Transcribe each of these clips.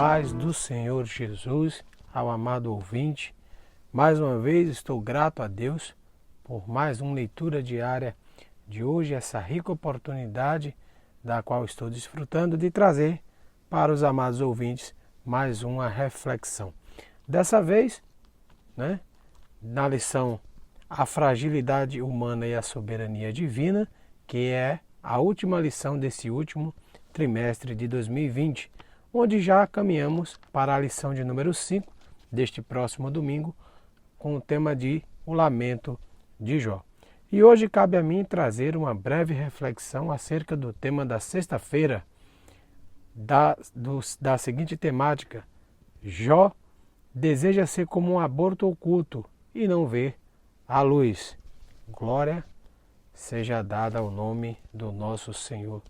paz do Senhor Jesus ao amado ouvinte. Mais uma vez estou grato a Deus por mais uma leitura diária de hoje, essa rica oportunidade da qual estou desfrutando de trazer para os amados ouvintes mais uma reflexão. Dessa vez, na lição A Fragilidade Humana e a Soberania Divina, que é a última lição desse último trimestre de 2020, onde já caminhamos para a lição de número 5 deste próximo domingo, com o tema de O Lamento de Jó. E hoje cabe a mim trazer uma breve reflexão acerca do tema da sexta-feira, da seguinte temática: Jó deseja ser como um aborto oculto e não ver a luz. Glória seja dada ao nome do nosso Senhor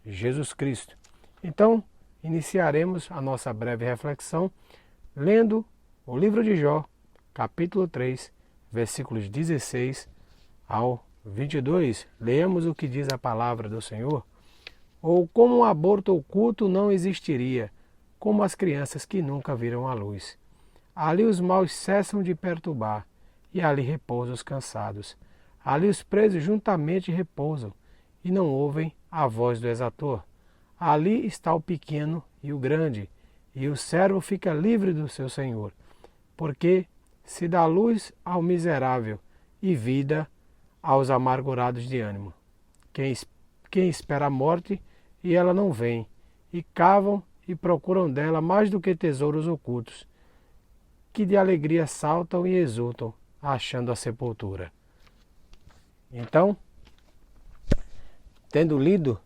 Jesus Cristo. Então, iniciaremos a nossa breve reflexão lendo o livro de Jó, capítulo 3, versículos 16 ao 22. Leamos o que diz a palavra do Senhor. Ou como um aborto oculto não existiria, como as crianças que nunca viram a luz. Ali os maus cessam de perturbar, e ali repousam os cansados. Ali os presos juntamente repousam, e não ouvem a voz do exator. Ali está o pequeno e o grande, e o servo fica livre do seu senhor, porque se dá luz ao miserável e vida aos amargurados de ânimo. Quem espera a morte e ela não vem, e cavam e procuram dela mais do que tesouros ocultos, que de alegria saltam e exultam, achando a sepultura. Então, tendo lido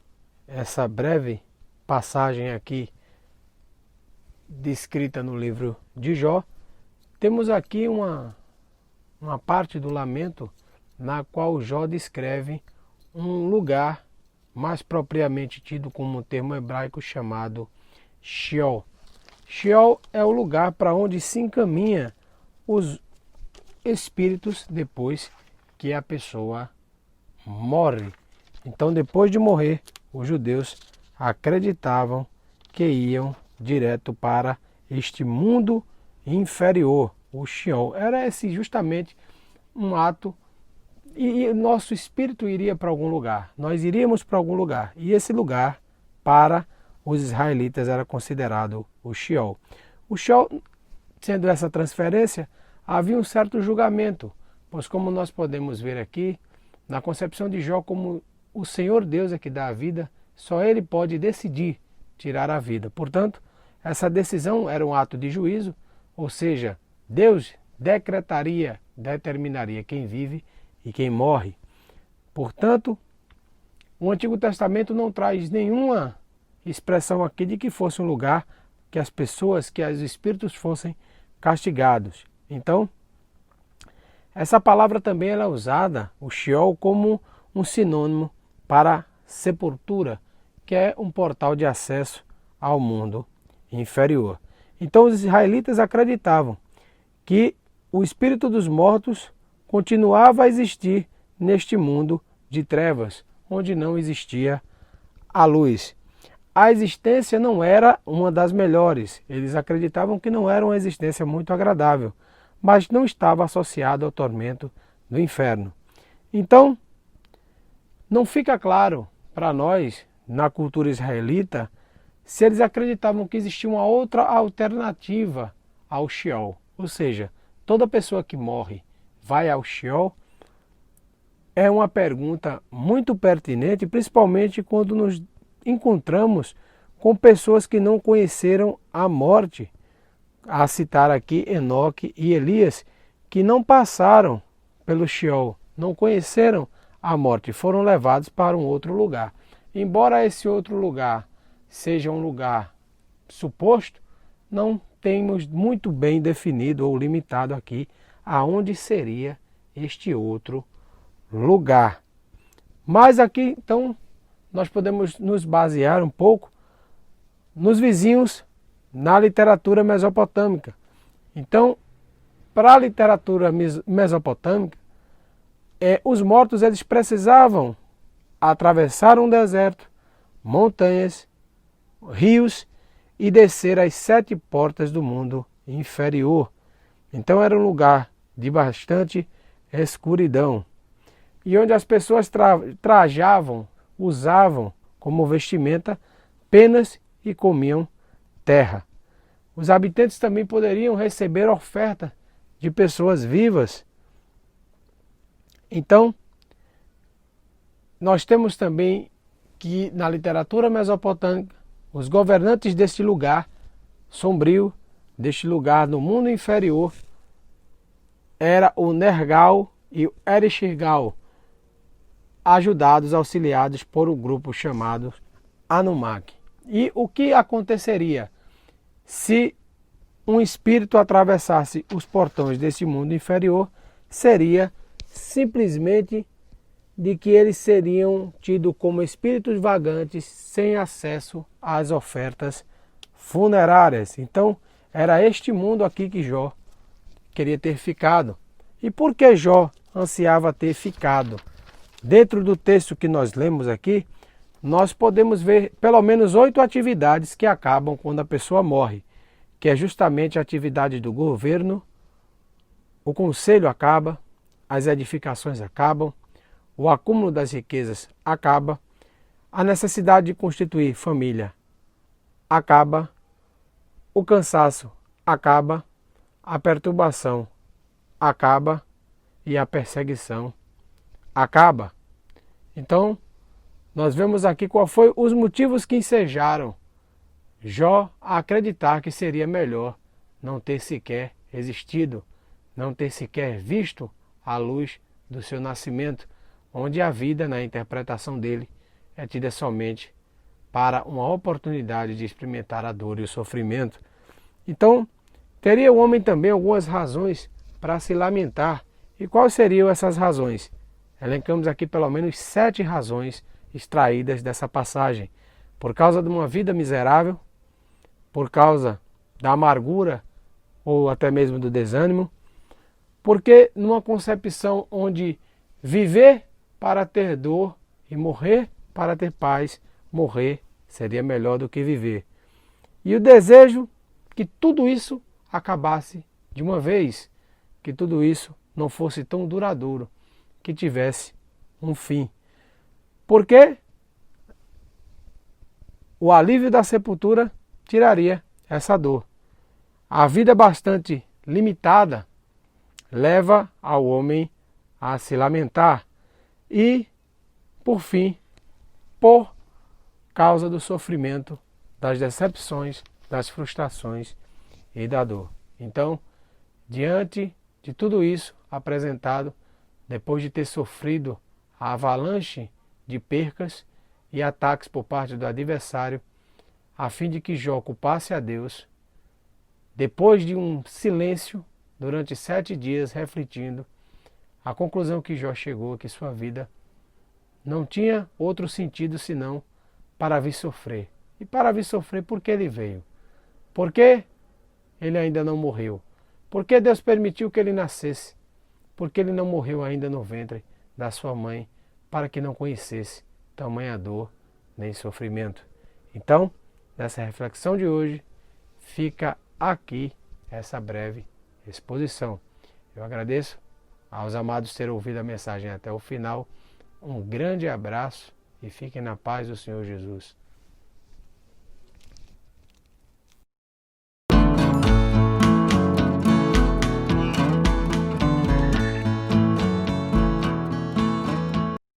essa breve passagem aqui descrita no livro de Jó, temos aqui uma parte do lamento na qual Jó descreve um lugar mais propriamente tido como um termo hebraico chamado Sheol. Sheol é o lugar para onde se encaminha os espíritos depois que a pessoa morre. Então, depois de morrer, os judeus acreditavam que iam direto para este mundo inferior, o Sheol. Era esse justamente um ato, e nosso espírito iria para algum lugar, nós iríamos para algum lugar, e esse lugar para os israelitas era considerado o Sheol. O Sheol, sendo essa transferência, havia um certo julgamento, pois como nós podemos ver aqui, na concepção de Jó, como o Senhor Deus é que dá a vida, só Ele pode decidir tirar a vida. Portanto, essa decisão era um ato de juízo, ou seja, Deus determinaria quem vive e quem morre. Portanto, o Antigo Testamento não traz nenhuma expressão aqui de que fosse um lugar que as pessoas, que os espíritos fossem castigados. Então, essa palavra também ela é usada, o Sheol, como um sinônimo para sepultura, que é um portal de acesso ao mundo inferior. Então os israelitas acreditavam que o espírito dos mortos continuava a existir neste mundo de trevas, onde não existia a luz. A existência não era uma das melhores, eles acreditavam que não era uma existência muito agradável, mas não estava associado ao tormento do inferno. Então, não fica claro para nós, na cultura israelita, se eles acreditavam que existia uma outra alternativa ao Sheol. Ou seja, toda pessoa que morre vai ao Sheol? É uma pergunta muito pertinente, principalmente quando nos encontramos com pessoas que não conheceram a morte. A citar aqui Enoque e Elias, que não passaram pelo Sheol, não conheceram a morte, foram levados para um outro lugar. Embora esse outro lugar seja um lugar suposto, não temos muito bem definido ou limitado aqui aonde seria este outro lugar. Mas aqui, então, nós podemos nos basear um pouco nos vizinhos na literatura mesopotâmica. Então, para a literatura mesopotâmica, os mortos eles precisavam atravessar um deserto, montanhas, rios e descer às 7 portas do mundo inferior. Então era um lugar de bastante escuridão, e onde as pessoas trajavam, usavam como vestimenta penas e comiam terra. Os habitantes também poderiam receber oferta de pessoas vivas. Então, nós temos também que na literatura mesopotâmica, os governantes deste lugar sombrio, deste lugar no mundo inferior, era o Nergal e o Ereshkigal, ajudados, auxiliados por um grupo chamado Anunnaki. E o que aconteceria se um espírito atravessasse os portões desse mundo inferior? Seria simplesmente de que eles seriam tidos como espíritos vagantes sem acesso às ofertas funerárias. Então, era este mundo aqui que Jó queria ter ficado. E por que Jó ansiava ter ficado? Dentro do texto que nós lemos aqui, nós podemos ver pelo menos 8 atividades que acabam quando a pessoa morre, que é justamente a atividade do governo, o conselho acaba, as edificações acabam, o acúmulo das riquezas acaba, a necessidade de constituir família acaba, o cansaço acaba, a perturbação acaba e a perseguição acaba. Então, nós vemos aqui qual foi os motivos que ensejaram Jó a acreditar que seria melhor não ter sequer existido, não ter sequer visto a luz do seu nascimento, onde a vida, na interpretação dele, é tida somente para uma oportunidade de experimentar a dor e o sofrimento. Então, teria o homem também algumas razões para se lamentar. E quais seriam essas razões? Elencamos aqui pelo menos 7 razões extraídas dessa passagem. Por causa de uma vida miserável, por causa da amargura ou até mesmo do desânimo, porque numa concepção onde viver para ter dor e morrer para ter paz, morrer seria melhor do que viver. E o desejo que tudo isso acabasse de uma vez, que tudo isso não fosse tão duradouro, que tivesse um fim. Porque o alívio da sepultura tiraria essa dor. A vida bastante limitada leva ao homem a se lamentar e, por fim, por causa do sofrimento, das decepções, das frustrações e da dor. Então, diante de tudo isso apresentado, depois de ter sofrido a avalanche de percas e ataques por parte do adversário, a fim de que Jó culpasse a Deus, depois de um silêncio durante 7 dias refletindo, a conclusão que Jó chegou é que sua vida não tinha outro sentido senão para vir sofrer. E para vir sofrer, por que ele veio? Por que ele ainda não morreu? Por que Deus permitiu que ele nascesse? Porque ele não morreu ainda no ventre da sua mãe, para que não conhecesse tamanha dor nem sofrimento. Então, nessa reflexão de hoje, fica aqui essa breve exposição. Eu agradeço aos amados terem ouvido a mensagem até o final. Um grande abraço e fiquem na paz do Senhor Jesus.